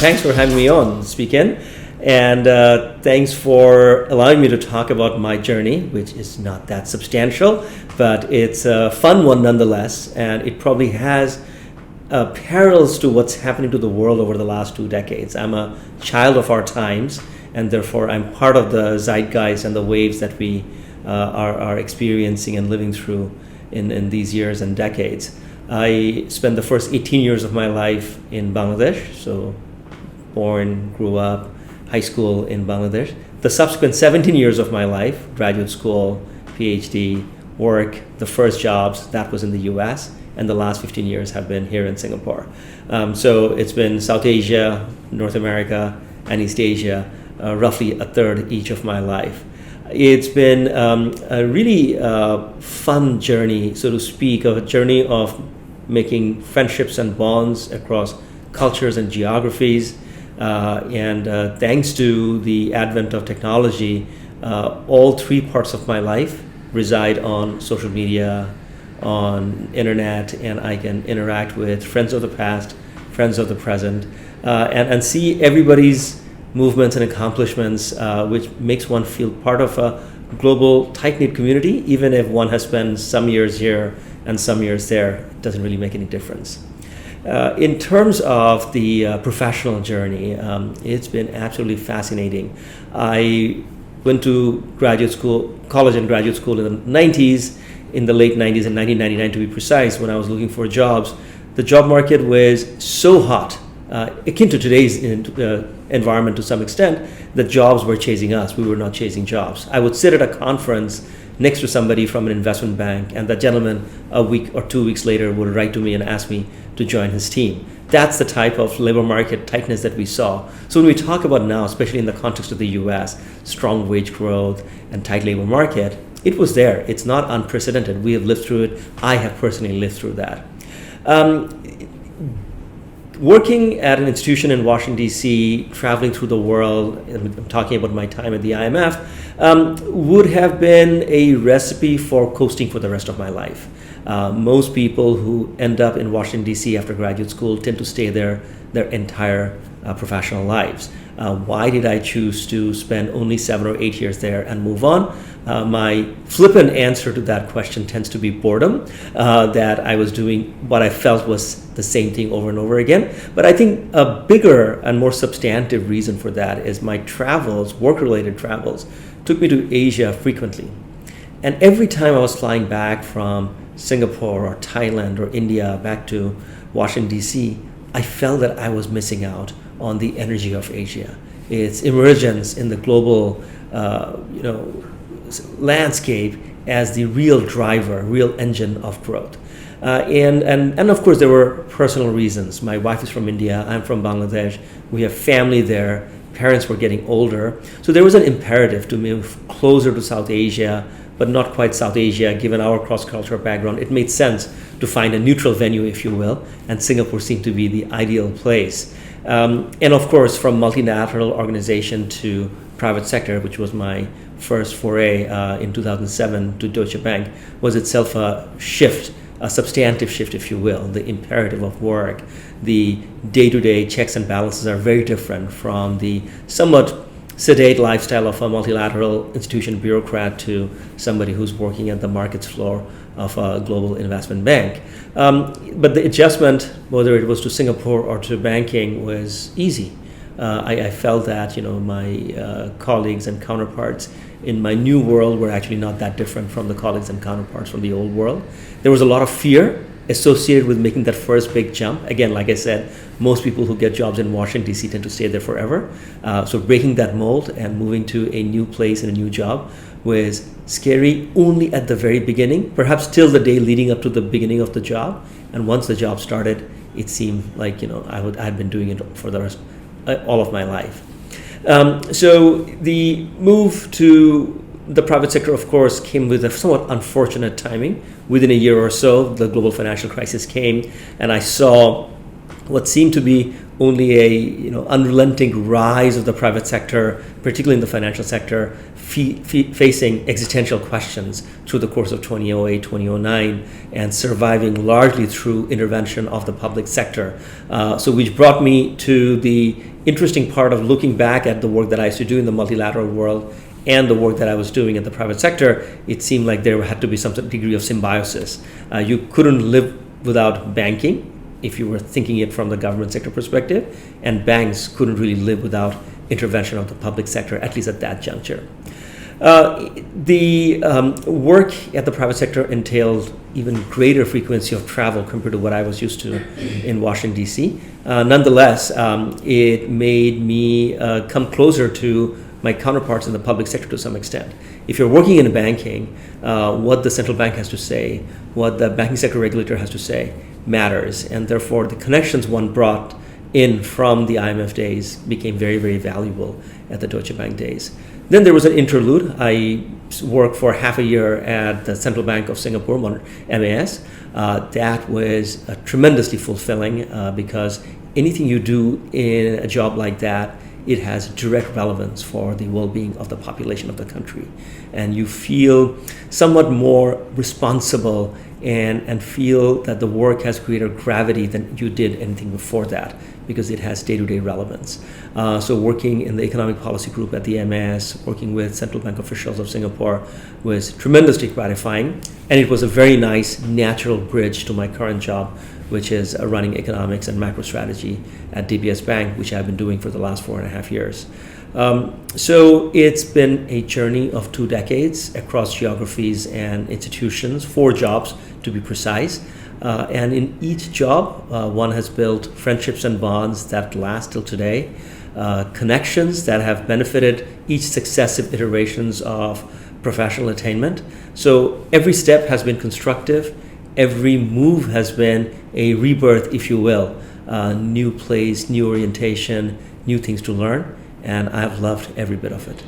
Thanks for having me on SpeakIn. And thanks for allowing me to talk about my journey, which is not that substantial, but it's a fun one nonetheless. And it probably has parallels to what's happening to the world over the last 2 decades. I'm a child of our times, and therefore I'm part of the zeitgeist and the waves that we are experiencing and living through in these years and decades. I spent the first 18 years of my life in Bangladesh, so born, grew up, high school in Bangladesh. The subsequent 17 years of my life, graduate school, PhD, work, the first jobs, that was in the US, and the last 15 years have been here in Singapore. So it's been South Asia, North America, and East Asia, roughly a third each of my life. It's been a really fun journey, so to speak, a journey of making friendships and bonds across cultures and geographies. And thanks to the advent of technology, all 3 parts of my life reside on social media, on internet, and I can interact with friends of the past, friends of the present, and see everybody's movements and accomplishments, which makes one feel part of a global tight-knit community. Even if one has spent some years here and some years there, it doesn't really make any difference. In terms of the professional journey, it's been absolutely fascinating. I went to college and graduate school in the 90s, in the late 90s, in 1999 to be precise, when I was looking for jobs. The job market was so hot, akin to today's environment to some extent, that jobs were chasing us. We were not chasing jobs. I would sit at a conference next to somebody from an investment bank, and that gentleman a week or 2 weeks later would write to me and ask me to join his team. That's the type of labor market tightness that we saw. So when we talk about now, especially in the context of the US, strong wage growth and tight labor market, it was there. It's not unprecedented. We have lived through it. I have personally lived through that. Working at an institution in Washington, D.C., traveling through the world, I'm talking about my time at the IMF, would have been a recipe for coasting for the rest of my life. Most people who end up in Washington, D.C. after graduate school tend to stay there their entire professional lives. Why did I choose to spend only 7 or 8 years there and move on? My flippant answer to that question tends to be boredom, that I was doing what I felt was the same thing over and over again. But I think a bigger and more substantive reason for that is my travels, work-related travels, took me to Asia frequently. And every time I was flying back from Singapore or Thailand or India back to Washington, D.C., I felt that I was missing out on the energy of Asia, its emergence in the global landscape as the real driver, real engine of growth. And of course, there were personal reasons. My wife is from India, I'm from Bangladesh, we have family there, parents were getting older. So there was an imperative to move closer to South Asia, but not quite South Asia, given our cross-cultural background. It made sense to find a neutral venue, if you will, and Singapore seemed to be the ideal place. And of course, from multinational organization to private sector, which was my first foray in 2007 to Deutsche Bank, was itself a shift, a substantive shift, if you will. The imperative of work, the day-to-day checks and balances are very different from the somewhat sedate lifestyle of a multilateral institution bureaucrat to somebody who's working at the markets floor of a global investment bank. But the adjustment, whether it was to Singapore or to banking, was easy. I felt that my colleagues and counterparts in my new world were actually not that different from the colleagues and counterparts from the old world. There was a lot of fear associated with making that first big jump. Again, like I said, most people who get jobs in Washington, D.C. tend to stay there forever. So breaking that mold and moving to a new place and a new job was scary only at the very beginning, perhaps till the day leading up to the beginning of the job. And once the job started, it seemed like I'd been doing it for the rest all of my life. So the move to the private sector, of course, came with a somewhat unfortunate timing. Within a year or so, the global financial crisis came, and I saw what seemed to be only a unrelenting rise of the private sector, particularly in the financial sector, facing existential questions through the course of 2008, 2009, and surviving largely through intervention of the public sector. So which brought me to the interesting part of looking back at the work that I used to do in the multilateral world and the work that I was doing in the private sector. It seemed like there had to be some degree of symbiosis. You couldn't live without banking if you were thinking it from the government sector perspective, and banks couldn't really live without intervention of the public sector, at least at that juncture. The work at the private sector entailed even greater frequency of travel compared to what I was used to in Washington, D.C. Nonetheless, it made me come closer to my counterparts in the public sector to some extent. If you're working in banking, what the central bank has to say, what the banking sector regulator has to say matters, and therefore the connections one brought in from the IMF days became very, very valuable at the Deutsche Bank days. Then there was an interlude. I worked for half a year at the Central Bank of Singapore, MAS. That was tremendously fulfilling because anything you do in a job like that, it has direct relevance for the well-being of the population of the country. And you feel somewhat more responsible and feel that the work has greater gravity than you did anything before that, because it has day-to-day relevance. So working in the economic policy group at the MS, working with central bank officials of Singapore was tremendously gratifying, and it was a very nice natural bridge to my current job, which is running economics and macro strategy at DBS Bank, which I've been doing for the last 4.5 years. So it's been a journey of 2 decades across geographies and institutions, 4 jobs to be precise. And in each job, one has built friendships and bonds that last till today, connections that have benefited each successive iterations of professional attainment. So every step has been constructive. Every move has been a rebirth, if you will, new place, new orientation, new things to learn, and I've loved every bit of it.